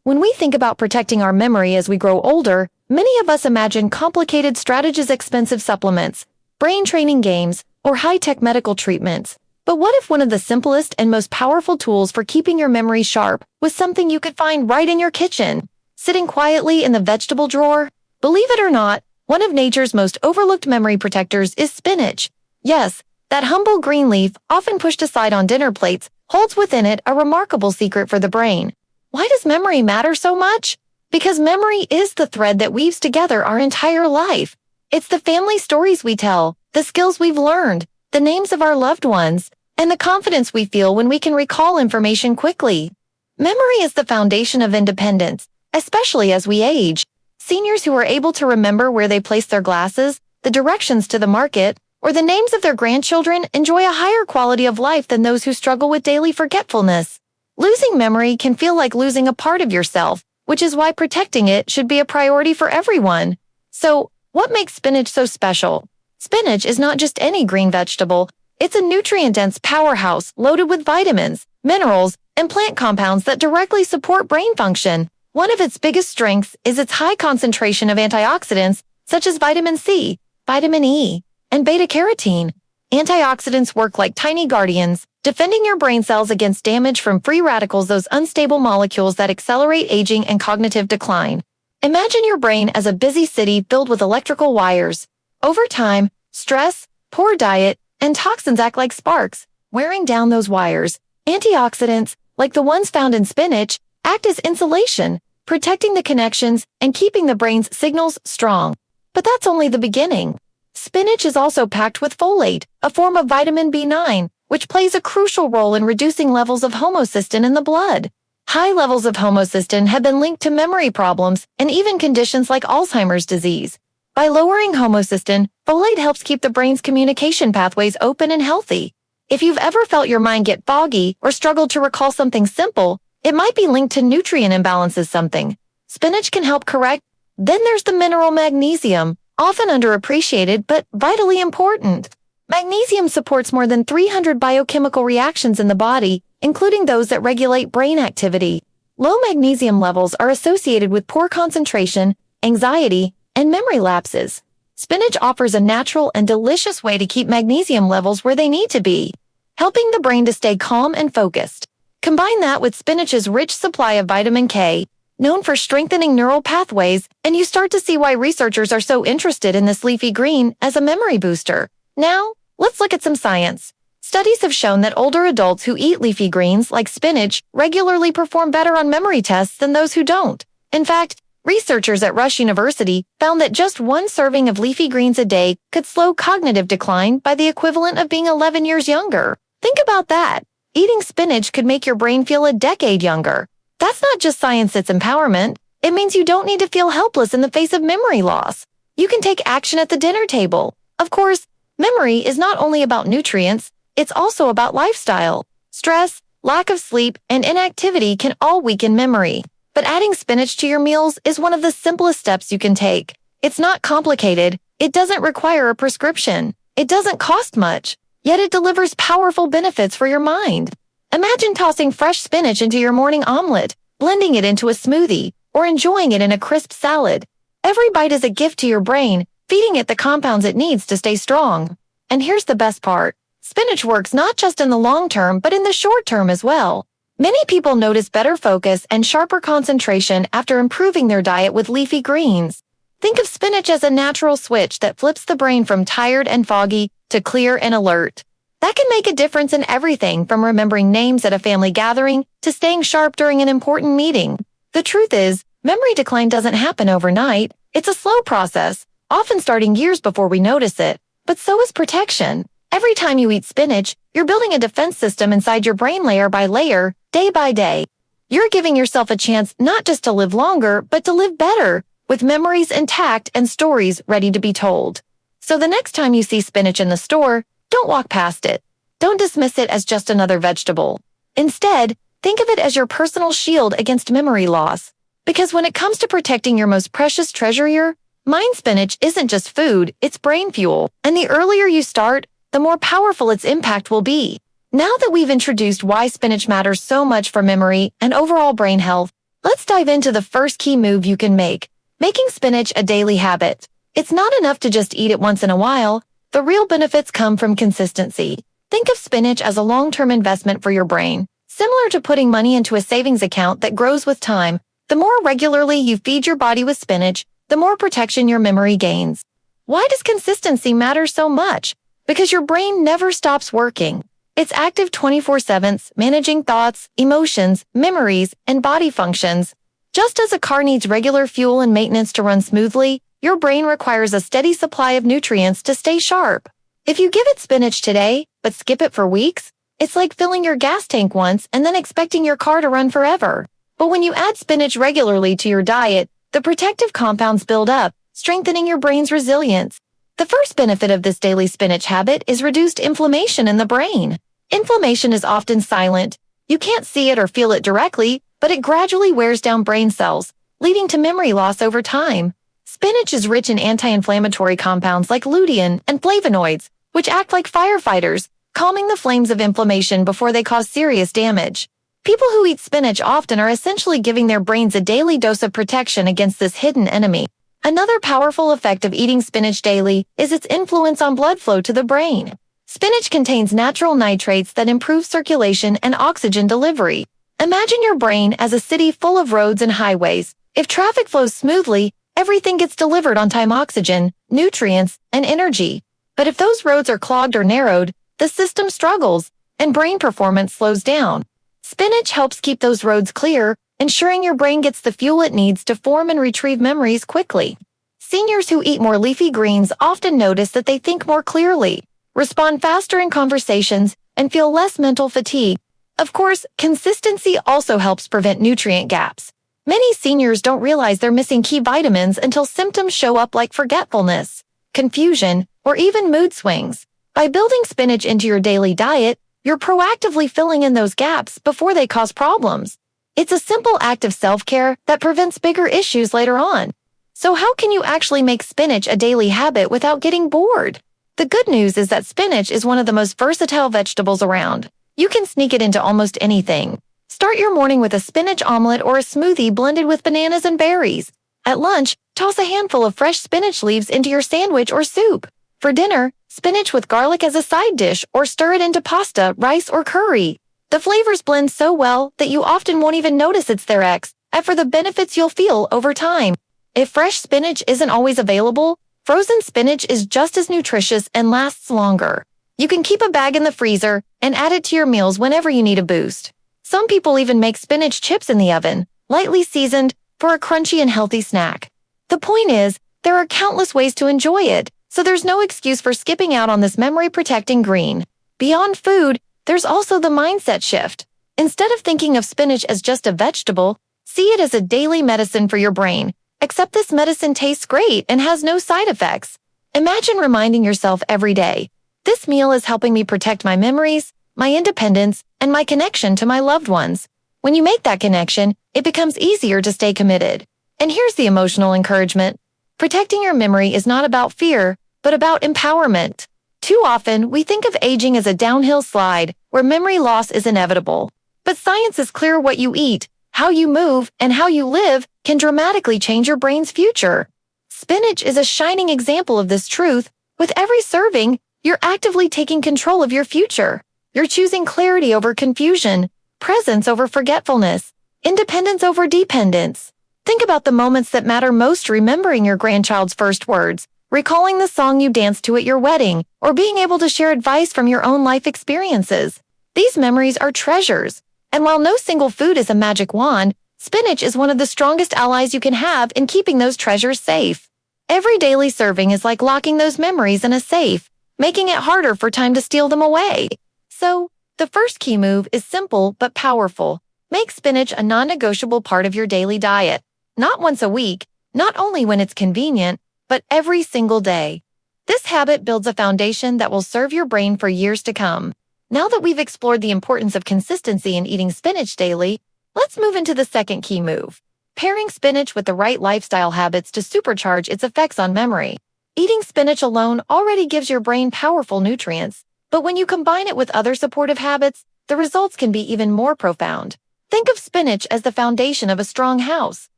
When we think about protecting our memory as we grow older, many of us imagine complicated strategies, expensive supplements, brain training games, or high-tech medical treatments. But what if one of the simplest and most powerful tools for keeping your memory sharp was something you could find right in your kitchen, sitting quietly in the vegetable drawer? Believe it or not, one of nature's most overlooked memory protectors is spinach. Yes, that humble green leaf, often pushed aside on dinner plates, holds within it a remarkable secret for the brain. Why does memory matter so much? Because memory is the thread that weaves together our entire life. It's the family stories we tell, the skills we've learned, the names of our loved ones, and the confidence we feel when we can recall information quickly. Memory is the foundation of independence, especially as we age. Seniors who are able to remember where they placed their glasses, the directions to the market, or the names of their grandchildren enjoy a higher quality of life than those who struggle with daily forgetfulness. Losing memory can feel like losing a part of yourself, which is why protecting it should be a priority for everyone. So, what makes spinach so special? Spinach is not just any green vegetable. It's a nutrient-dense powerhouse loaded with vitamins, minerals, and plant compounds that directly support brain function. One of its biggest strengths is its high concentration of antioxidants, such as vitamin C, vitamin E, and beta-carotene. Antioxidants work like tiny guardians, defending your brain cells against damage from free radicals, those unstable molecules that accelerate aging and cognitive decline. Imagine your brain as a busy city filled with electrical wires. Over time, stress, poor diet, and toxins act like sparks, wearing down those wires. Antioxidants, like the ones found in spinach, act as insulation, protecting the connections and keeping the brain's signals strong. But that's only the beginning. Spinach is also packed with folate, a form of vitamin B9, which plays a crucial role in reducing levels of homocysteine in the blood. High levels of homocysteine have been linked to memory problems and even conditions like Alzheimer's disease. By lowering homocysteine, folate helps keep the brain's communication pathways open and healthy. If you've ever felt your mind get foggy or struggled to recall something simple, it might be linked to nutrient imbalances. Something spinach can help correct. Then there's the mineral magnesium, often underappreciated but vitally important. Magnesium supports more than 300 biochemical reactions in the body, including those that regulate brain activity. Low magnesium levels are associated with poor concentration, anxiety, and memory lapses. Spinach offers a natural and delicious way to keep magnesium levels where they need to be, helping the brain to stay calm and focused. Combine that with spinach's rich supply of vitamin K, known for strengthening neural pathways, and you start to see why researchers are so interested in this leafy green as a memory booster. Now, let's look at some science. Studies have shown that older adults who eat leafy greens like spinach regularly perform better on memory tests than those who don't. In fact, researchers at Rush University found that just one serving of leafy greens a day could slow cognitive decline by the equivalent of being 11 years younger. Think about that. Eating spinach could make your brain feel a decade younger. That's not just science, it's empowerment. It means you don't need to feel helpless in the face of memory loss. You can take action at the dinner table. Of course, memory is not only about nutrients, it's also about lifestyle. Stress, lack of sleep, and inactivity can all weaken memory. But adding spinach to your meals is one of the simplest steps you can take. It's not complicated, it doesn't require a prescription, it doesn't cost much, yet it delivers powerful benefits for your mind. Imagine tossing fresh spinach into your morning omelet, blending it into a smoothie, or enjoying it in a crisp salad. Every bite is a gift to your brain, feeding it the compounds it needs to stay strong. And here's the best part. Spinach works not just in the long term but in the short term as well. Many people notice better focus and sharper concentration after improving their diet with leafy greens. Think of spinach as a natural switch that flips the brain from tired and foggy to clear and alert. That can make a difference in everything from remembering names at a family gathering to staying sharp during an important meeting. The truth is, memory decline doesn't happen overnight. It's a slow process, often starting years before we notice it. But so is protection. Every time you eat spinach, you're building a defense system inside your brain layer by layer, day by day. You're giving yourself a chance not just to live longer, but to live better, with memories intact and stories ready to be told. So the next time you see spinach in the store, don't walk past it. Don't dismiss it as just another vegetable. Instead, think of it as your personal shield against memory loss. Because when it comes to protecting your most precious treasure, mind spinach isn't just food, it's brain fuel. And the earlier you start, the more powerful its impact will be. Now that we've introduced why spinach matters so much for memory and overall brain health, Let's dive into the first key move you can make, making spinach a daily habit. It's not enough to just eat it once in a while. The real benefits come from consistency. Think of spinach as a long-term investment for your brain, similar to putting money into a savings account that grows with time. The more regularly you feed your body with spinach, the more protection your memory gains. Why does consistency matter so much? Because your brain never stops working. It's active 24/7, managing thoughts, emotions, memories, and body functions. Just as a car needs regular fuel and maintenance to run smoothly, your brain requires a steady supply of nutrients to stay sharp. If you give it spinach today, but skip it for weeks, it's like filling your gas tank once and then expecting your car to run forever. But when you add spinach regularly to your diet, the protective compounds build up, strengthening your brain's resilience. The first benefit of this daily spinach habit is reduced inflammation in the brain. Inflammation is often silent. You can't see it or feel it directly, but it gradually wears down brain cells, leading to memory loss over time. Spinach is rich in anti-inflammatory compounds like lutein and flavonoids, which act like firefighters, calming the flames of inflammation before they cause serious damage. People who eat spinach often are essentially giving their brains a daily dose of protection against this hidden enemy. Another powerful effect of eating spinach daily is its influence on blood flow to the brain. Spinach contains natural nitrates that improve circulation and oxygen delivery. Imagine your brain as a city full of roads and highways. If traffic flows smoothly, everything gets delivered on-time oxygen, nutrients, and energy. But if those roads are clogged or narrowed, the system struggles, and brain performance slows down. Spinach helps keep those roads clear, ensuring your brain gets the fuel it needs to form and retrieve memories quickly. Seniors who eat more leafy greens often notice that they think more clearly, respond faster in conversations, and feel less mental fatigue. Of course, consistency also helps prevent nutrient gaps. Many seniors don't realize they're missing key vitamins until symptoms show up like forgetfulness, confusion, or even mood swings. By building spinach into your daily diet, you're proactively filling in those gaps before they cause problems. It's a simple act of self-care that prevents bigger issues later on. So how can you actually make spinach a daily habit without getting bored? The good news is that spinach is one of the most versatile vegetables around. You can sneak it into almost anything. Start your morning with a spinach omelet or a smoothie blended with bananas and berries. At lunch, toss a handful of fresh spinach leaves into your sandwich or soup. For dinner, spinach with garlic as a side dish or stir it into pasta, rice, or curry. The flavors blend so well that you often won't even notice it's there except for the benefits you'll feel over time. If fresh spinach isn't always available, frozen spinach is just as nutritious and lasts longer. You can keep a bag in the freezer and add it to your meals whenever you need a boost. Some people even make spinach chips in the oven, lightly seasoned, for a crunchy and healthy snack. The point is, there are countless ways to enjoy it, so there's no excuse for skipping out on this memory-protecting green. Beyond food, there's also the mindset shift. Instead of thinking of spinach as just a vegetable, see it as a daily medicine for your brain. Except this medicine tastes great and has no side effects. Imagine reminding yourself every day, this meal is helping me protect my memories, my independence, and my connection to my loved ones. When you make that connection, it becomes easier to stay committed. And here's the emotional encouragement. Protecting your memory is not about fear, but about empowerment. Too often, we think of aging as a downhill slide where memory loss is inevitable. But science is clear: what you eat, how you move, and how you live can dramatically change your brain's future. Spinach is a shining example of this truth. With every serving, you're actively taking control of your future. You're choosing clarity over confusion, presence over forgetfulness, independence over dependence. Think about the moments that matter most: remembering your grandchild's first words, recalling the song you danced to at your wedding, or being able to share advice from your own life experiences. These memories are treasures. And while no single food is a magic wand, spinach is one of the strongest allies you can have in keeping those treasures safe. Every daily serving is like locking those memories in a safe, making it harder for time to steal them away. So, the first key move is simple but powerful. Make spinach a non-negotiable part of your daily diet. Not once a week, not only when it's convenient, but every single day. This habit builds a foundation that will serve your brain for years to come. Now that we've explored the importance of consistency in eating spinach daily, let's move into the second key move: pairing spinach with the right lifestyle habits to supercharge its effects on memory. Eating spinach alone already gives your brain powerful nutrients, but when you combine it with other supportive habits, the results can be even more profound. Think of spinach as the foundation of a strong house.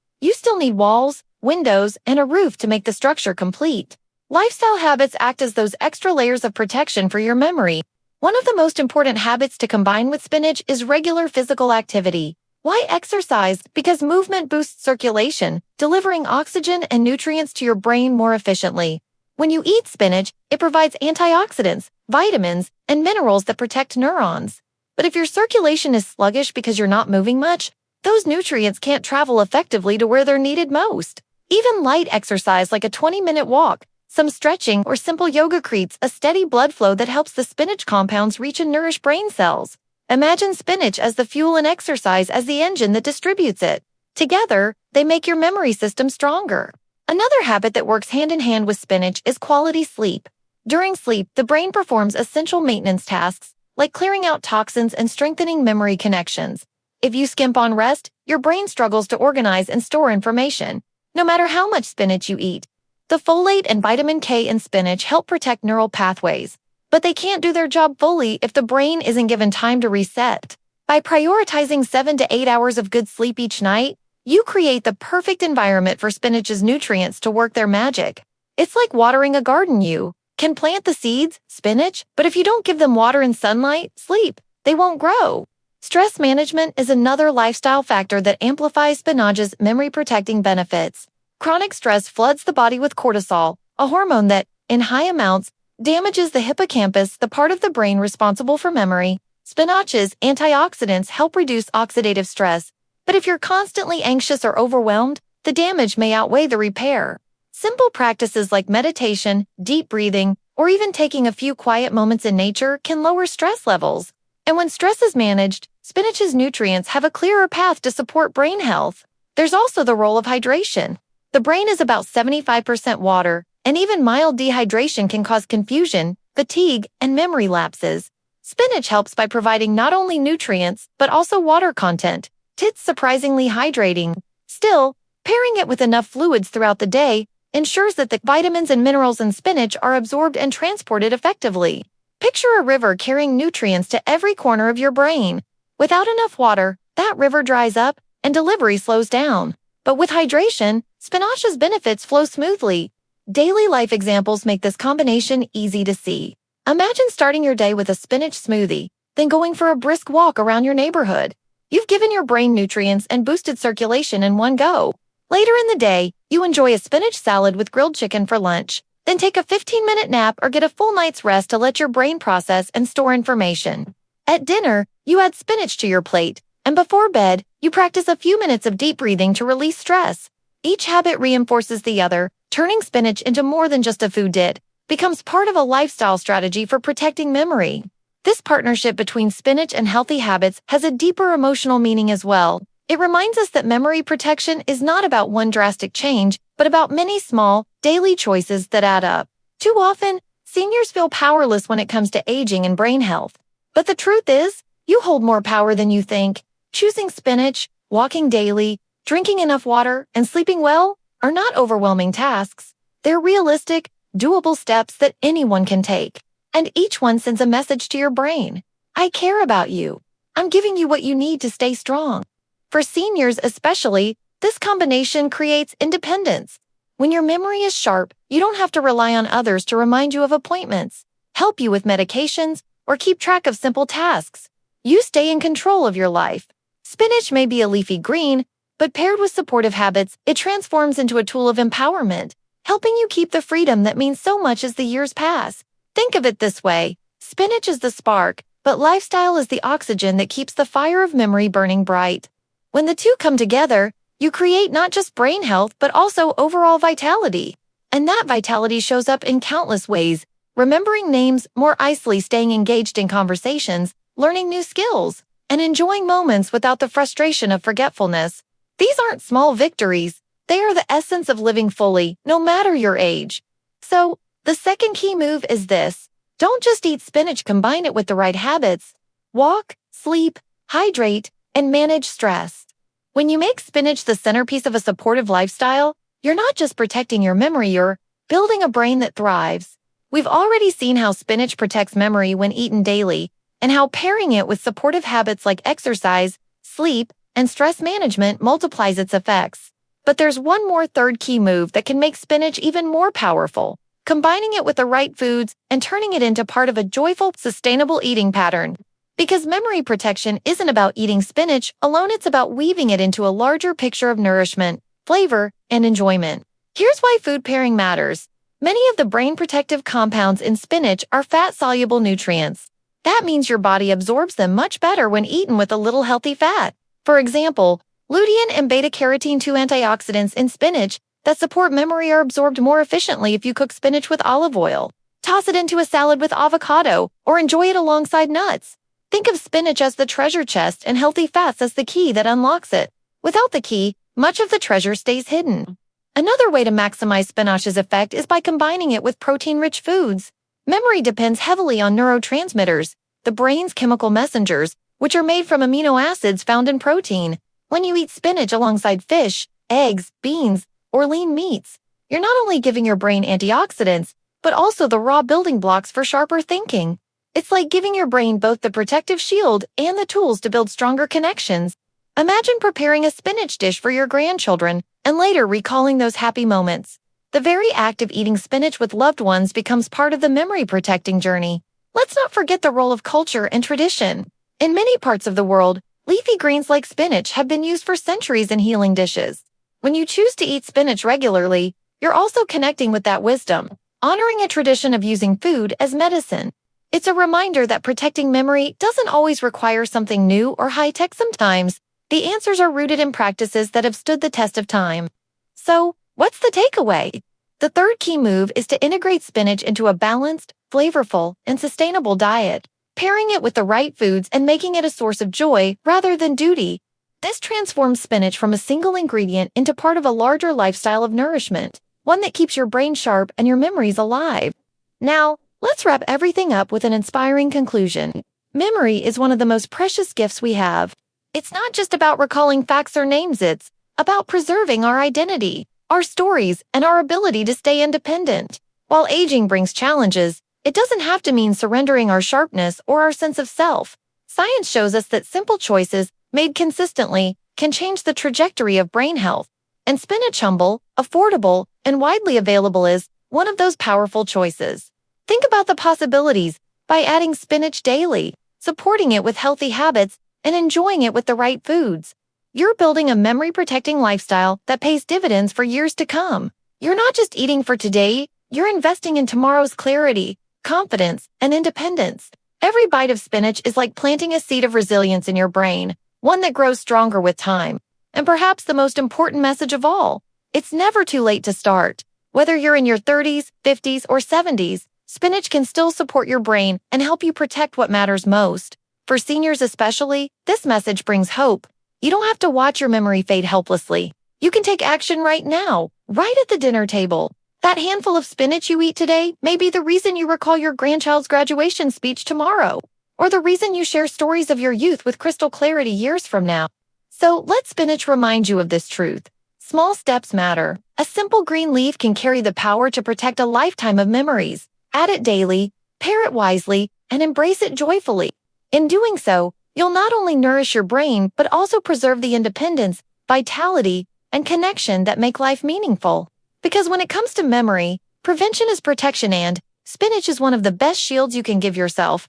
You still need walls, windows, and a roof to make the structure complete. Lifestyle habits act as those extra layers of protection for your memory. One of the most important habits to combine with spinach is regular physical activity. Why exercise? Because movement boosts circulation, delivering oxygen and nutrients to your brain more efficiently. When you eat spinach, it provides antioxidants, vitamins, and minerals that protect neurons. But if your circulation is sluggish because you're not moving much, those nutrients can't travel effectively to where they're needed most. Even light exercise like a 20-minute walk, some stretching, or simple yoga creates a steady blood flow that helps the spinach compounds reach and nourish brain cells. Imagine spinach as the fuel and exercise as the engine that distributes it. Together, they make your memory system stronger. Another habit that works hand in hand with spinach is quality sleep. During sleep, the brain performs essential maintenance tasks, like clearing out toxins and strengthening memory connections. If you skimp on rest, your brain struggles to organize and store information, no matter how much spinach you eat. The folate and vitamin K in spinach help protect neural pathways, but they can't do their job fully if the brain isn't given time to reset. By prioritizing 7 to 8 hours of good sleep each night, you create the perfect environment for spinach's nutrients to work their magic. It's like watering a garden. You can plant the seeds, spinach, but if you don't give them water and sunlight, sleep, they won't grow. Stress management is another lifestyle factor that amplifies spinach's memory-protecting benefits. Chronic stress floods the body with cortisol, a hormone that, in high amounts, damages the hippocampus, the part of the brain responsible for memory. Spinach's antioxidants help reduce oxidative stress, but if you're constantly anxious or overwhelmed, the damage may outweigh the repair. Simple practices like meditation, deep breathing, or even taking a few quiet moments in nature can lower stress levels. And when stress is managed, spinach's nutrients have a clearer path to support brain health. There's also the role of hydration. The brain is about 75% water, and even mild dehydration can cause confusion, fatigue, and memory lapses. Spinach helps by providing not only nutrients, but also water content. It's surprisingly hydrating. Still, pairing it with enough fluids throughout the day ensures that the vitamins and minerals in spinach are absorbed and transported effectively. Picture a river carrying nutrients to every corner of your brain. Without enough water, that river dries up and delivery slows down. But with hydration, spinach's benefits flow smoothly. Daily life examples make this combination easy to see. Imagine starting your day with a spinach smoothie, then going for a brisk walk around your neighborhood. You've given your brain nutrients and boosted circulation in one go. Later in the day, you enjoy a spinach salad with grilled chicken for lunch, then take a 15-minute nap or get a full night's rest to let your brain process and store information. At dinner, you add spinach to your plate, and before bed, you practice a few minutes of deep breathing to release stress. Each habit reinforces the other, turning spinach into more than just a food it becomes part of a lifestyle strategy for protecting memory. This partnership between spinach and healthy habits has a deeper emotional meaning as well. It reminds us that memory protection is not about one drastic change, but about many small, daily choices that add up. Too often, seniors feel powerless when it comes to aging and brain health. But the truth is, you hold more power than you think. Choosing spinach, walking daily, drinking enough water, and sleeping well are not overwhelming tasks. They're realistic, doable steps that anyone can take. And each one sends a message to your brain. I care about you. I'm giving you what you need to stay strong. For seniors especially, this combination creates independence. When your memory is sharp, you don't have to rely on others to remind you of appointments, help you with medications, or keep track of simple tasks. You stay in control of your life. Spinach may be a leafy green, but paired with supportive habits, it transforms into a tool of empowerment, helping you keep the freedom that means so much as the years pass. Think of it this way. Spinach is the spark, but lifestyle is the oxygen that keeps the fire of memory burning bright. When the two come together, you create not just brain health, but also overall vitality. And that vitality shows up in countless ways: remembering names more easily, staying engaged in conversations, learning new skills, and enjoying moments without the frustration of forgetfulness. These aren't small victories. They are the essence of living fully, no matter your age. So, the second key move is this. Don't just eat spinach, combine it with the right habits. Walk, sleep, hydrate, and manage stress. When you make spinach the centerpiece of a supportive lifestyle, you're not just protecting your memory, you're building a brain that thrives. We've already seen how spinach protects memory when eaten daily, and how pairing it with supportive habits like exercise, sleep, and stress management multiplies its effects. But there's one more third key move that can make spinach even more powerful: combining it with the right foods and turning it into part of a joyful, sustainable eating pattern. Because memory protection isn't about eating spinach alone, it's about weaving it into a larger picture of nourishment, flavor, and enjoyment. Here's why food pairing matters. Many of the brain protective compounds in spinach are fat-soluble nutrients. That means your body absorbs them much better when eaten with a little healthy fat. For example, lutein and beta-carotene, two antioxidants in spinach that support memory, are absorbed more efficiently if you cook spinach with olive oil. Toss it into a salad with avocado, or enjoy it alongside nuts. Think of spinach as the treasure chest and healthy fats as the key that unlocks it. Without the key, much of the treasure stays hidden. Another way to maximize spinach's effect is by combining it with protein-rich foods. Memory depends heavily on neurotransmitters, the brain's chemical messengers, which are made from amino acids found in protein. When you eat spinach alongside fish, eggs, beans, or lean meats, you're not only giving your brain antioxidants, but also the raw building blocks for sharper thinking. It's like giving your brain both the protective shield and the tools to build stronger connections. Imagine preparing a spinach dish for your grandchildren and later recalling those happy moments. The very act of eating spinach with loved ones becomes part of the memory protecting journey. Let's not forget the role of culture and tradition. In many parts of the world, leafy greens like spinach have been used for centuries in healing dishes. When you choose to eat spinach regularly, you're also connecting with that wisdom, honoring a tradition of using food as medicine. It's a reminder that protecting memory doesn't always require something new or high-tech. Sometimes the answers are rooted in practices that have stood the test of time. So, what's the takeaway? The third key move is to integrate spinach into a balanced, flavorful, and sustainable diet, pairing it with the right foods and making it a source of joy rather than duty. This transforms spinach from a single ingredient into part of a larger lifestyle of nourishment, one that keeps your brain sharp and your memories alive. Now, let's wrap everything up with an inspiring conclusion. Memory is one of the most precious gifts we have. It's not just about recalling facts or names, it's about preserving our identity, our stories, and our ability to stay independent. While aging brings challenges, it doesn't have to mean surrendering our sharpness or our sense of self. Science shows us that simple choices, made consistently, can change the trajectory of brain health. And spinach, humble, affordable, and widely available, is one of those powerful choices. Think about the possibilities by adding spinach daily, supporting it with healthy habits, and enjoying it with the right foods. You're building a memory-protecting lifestyle that pays dividends for years to come. You're not just eating for today, you're investing in tomorrow's clarity, confidence, and independence. Every bite of spinach is like planting a seed of resilience in your brain, one that grows stronger with time. And perhaps the most important message of all, it's never too late to start. Whether you're in your 30s, 50s, or 70s, spinach can still support your brain and help you protect what matters most. For seniors especially, this message brings hope. You don't have to watch your memory fade helplessly. You can take action right now, right at the dinner table. That handful of spinach you eat today may be the reason you recall your grandchild's graduation speech tomorrow, or the reason you share stories of your youth with crystal clarity years from now. So let spinach remind you of this truth. Small steps matter. A simple green leaf can carry the power to protect a lifetime of memories. Add it daily, pair it wisely, and embrace it joyfully. In doing so, you'll not only nourish your brain, but also preserve the independence, vitality, and connection that make life meaningful. Because when it comes to memory, prevention is protection, and spinach is one of the best shields you can give yourself.